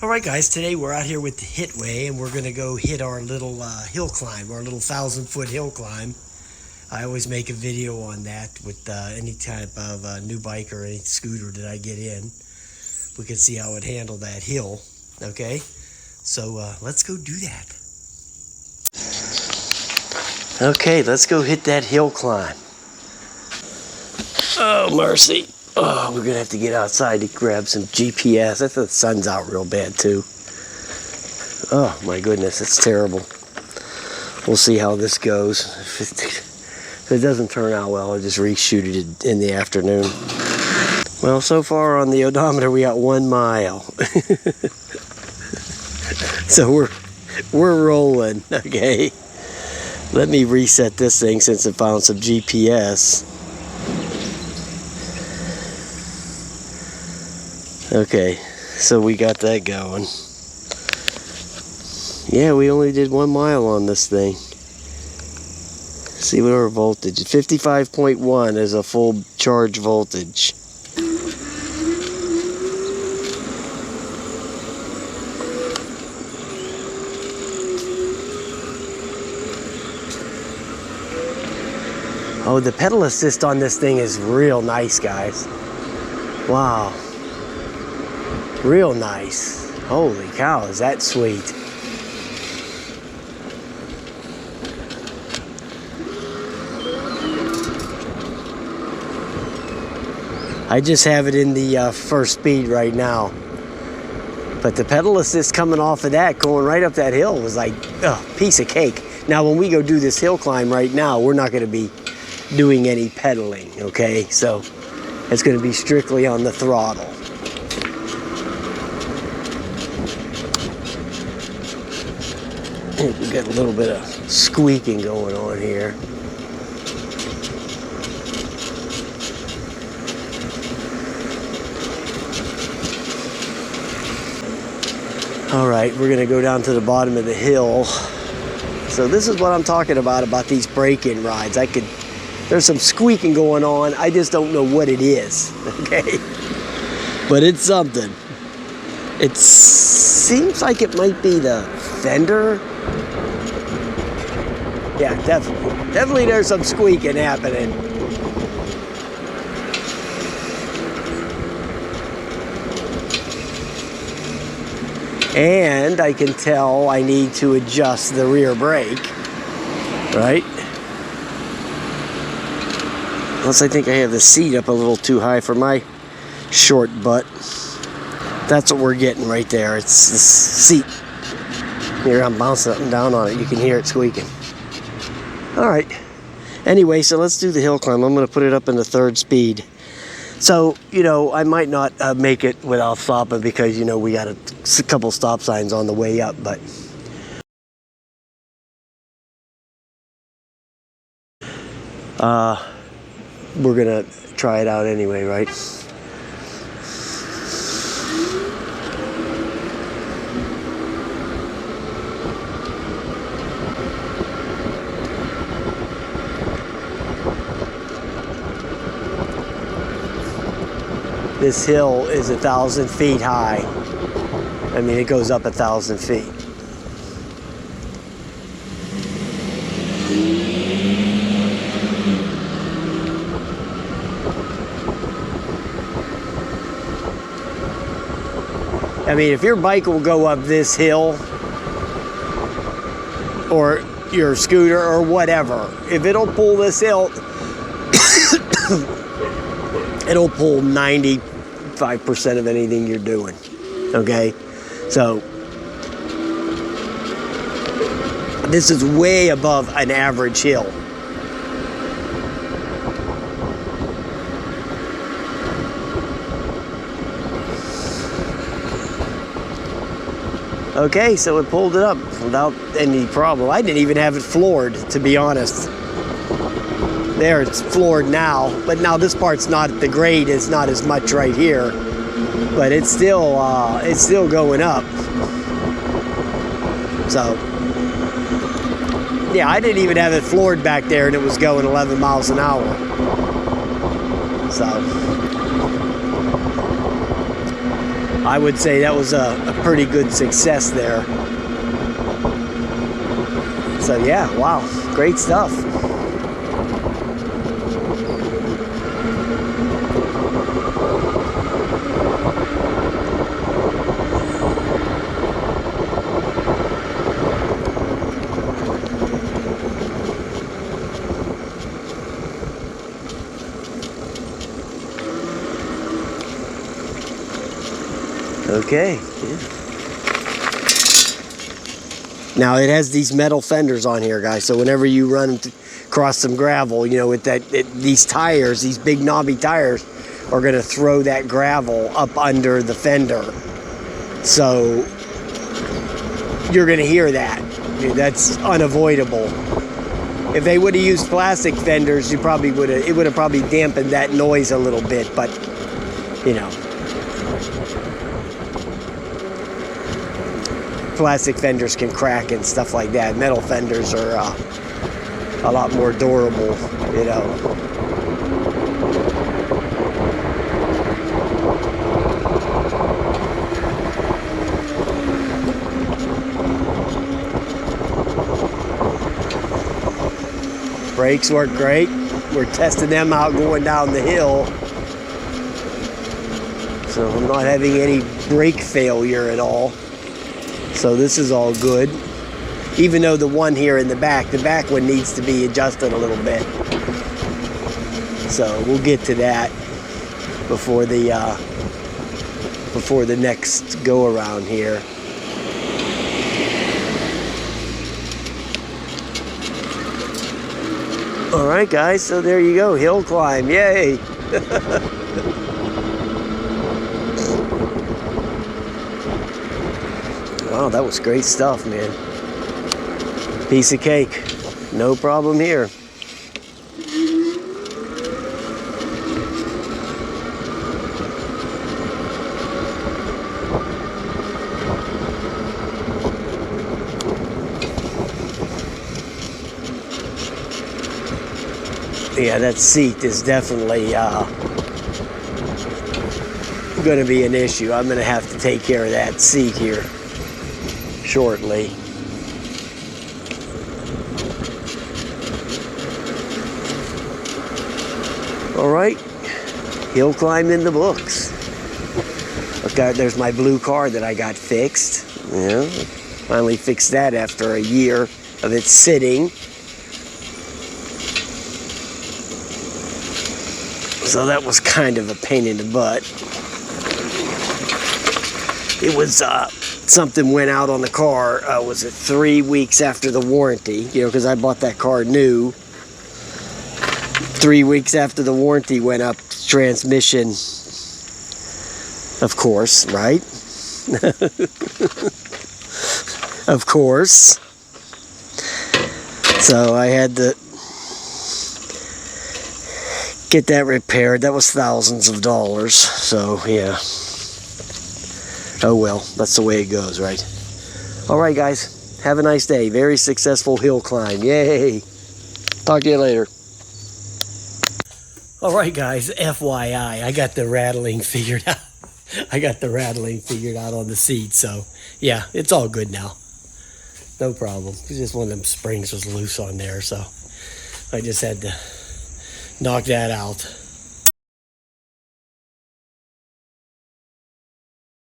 Alright guys, today we're out here with the HITWAY and we're going to go hit our little hill climb, our little 1,000-foot hill climb. I always make a video on that with any type of new bike or any scooter that I get in. We can see how it handled that hill, okay? So let's go do that. Okay, let's go hit that hill climb. Oh, mercy. Oh, we're going to have to get outside to grab some GPS. I thought the sun's out real bad, too. Oh, my goodness, it's terrible. We'll see how this goes. If it doesn't turn out well, I'll just reshoot it in the afternoon. Well, so far on the odometer, we got 1 mile. So we're rolling, okay? Let me reset this thing since it found some GPS. Okay, so we got that going. Yeah, we only did 1 mile on this thing. Let's see what our voltage is. 55.1 is a full charge voltage. Oh, the pedal assist on this thing is real nice, guys. Wow. Real nice. Holy cow, is that sweet. I just have it in the first speed right now. But the pedal assist coming off of that, going right up that hill, was like a piece of cake. Now when we go do this hill climb right now, we're not going to be doing any pedaling, okay? So it's going to be strictly on the throttle. We got a little bit of squeaking going on here. All right, we're gonna go down to the bottom of the hill. So this is what I'm talking about these break-in rides. There's some squeaking going on. I just don't know what it is, okay? But it's something. It seems like it might be the fender. Yeah, definitely. Definitely there's some squeaking happening. And I can tell I need to adjust the rear brake, right? Unless I think I have the seat up a little too high for my short butt. That's what we're getting right there. It's the seat. Here, I'm bouncing up and down on it. You can hear it squeaking. All right. Anyway, so let's do the hill climb. I'm going to put it up in the 3rd speed. So, you know, I might not make it without stopping because, you know, we got a couple stop signs on the way up, but we're going to try it out anyway, right? This hill is 1,000 feet high. I mean, it goes up 1,000 feet. I mean, if your bike will go up this hill, or your scooter or whatever, if it'll pull this hill, it'll pull 95% of anything you're doing, okay? So this is way above an average hill. Okay, so it pulled it up without any problem. I didn't even have it floored, to be honest. There, it's floored now, but now this part's not, the grade is not as much right here, but it's still going up. So, yeah, I didn't even have it floored back there, and it was going 11 miles an hour. So, I would say that was a pretty good success there. So yeah, wow, great stuff. Okay. Yeah. Now it has these metal fenders on here, guys. So whenever you run across some gravel, you know, with these tires, these big knobby tires, are going to throw that gravel up under the fender. So you're going to hear that. That's unavoidable. If they would have used plastic fenders, it would have probably dampened that noise a little bit. But you know. Plastic fenders can crack and stuff like that. Metal fenders are a lot more durable, you know. Brakes work great. We're testing them out going down the hill. So I'm not having any brake failure at all. So this is all good. Even though the one here in the back one needs to be adjusted a little bit. So we'll get to that before the next go around here. All right, guys. So there you go. Hill climb. Yay. Wow, that was great stuff, man. Piece of cake. No problem here. Yeah, that seat is definitely going to be an issue. I'm going to have to take care of that seat here shortly. All right, hill climb in the books. Okay, there's my blue car that I got fixed. Yeah, finally fixed that after a year of it sitting. So that was kind of a pain in the butt. It was something went out on the car. Was it 3 weeks after the warranty? You know, because I bought that car new. 3 weeks after the warranty went up, transmission, of course, right? Of course. So I had to get that repaired. That was thousands of dollars. So yeah. Oh well, that's the way it goes, right? All right, guys. Have a nice day. Very successful hill climb. Yay. Talk to you later. All right, guys. FYI, I got the rattling figured out. I got the rattling figured out on the seat. So yeah, it's all good now. No problem. It's just one of them springs was loose on there. So I just had to knock that out.